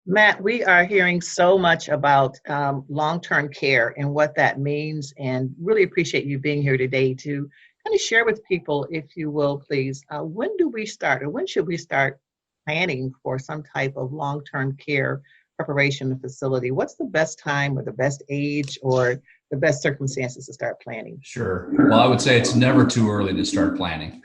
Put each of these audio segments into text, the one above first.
Matt, we are hearing so much about long-term care and what that means, and really appreciate you being here today to kind of share with people, if you will, please. When do we start, or when should we start planning for some type of long-term care preparation facility? What's the best time, or the best age, or the best circumstances to start planning? Sure. Well, I would say it's never too early to start planning.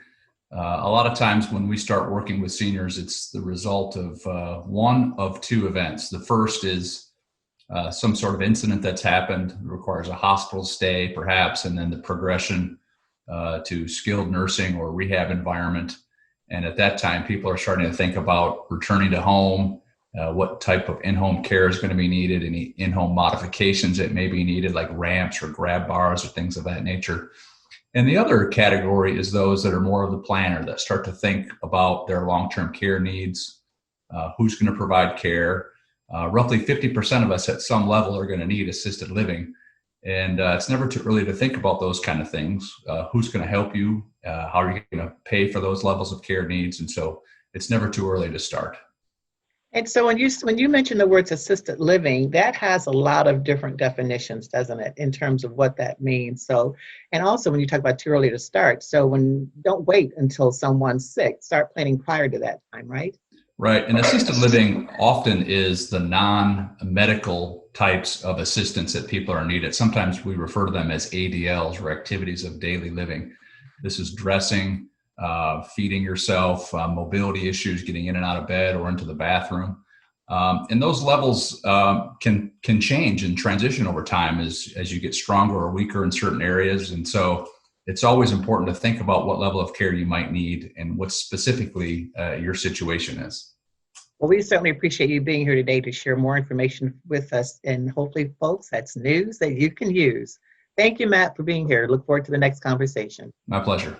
A lot of times when we start working with seniors, it's the result of one of two events. The first is some sort of incident that's happened, requires a hospital stay, perhaps, and then the progression to skilled nursing or rehab environment. And at that time, people are starting to think about returning to home, what type of in-home care is going to be needed, any in-home modifications that may be needed, like ramps or grab bars or things of that nature. And the other category is those that are more of the planner, that start to think about their long-term care needs, who's going to provide care. Roughly 50% of us at some level are going to need assisted living. And it's never too early to think about those kind of things. Who's going to help you? How are you going to pay for those levels of care needs? And so it's never too early to start. And so when you mention the words assisted living, that has a lot of different definitions, doesn't it, in terms of what that means? So, and also when you talk about too early to start, so when don't wait until someone's sick, start planning prior to that time, right? Right. And assisted living often is the non-medical types of assistance that people are needed. Sometimes we refer to them as ADLs, or activities of daily living. This is dressing, feeding yourself, mobility issues, getting in and out of bed or into the bathroom. And those levels can change and transition over time as you get stronger or weaker in certain areas. And so it's always important to think about what level of care you might need and what specifically your situation is. Well, we certainly appreciate you being here today to share more information with us. And hopefully, folks, that's news that you can use. Thank you, Matt, for being here. Look forward to the next conversation. My pleasure.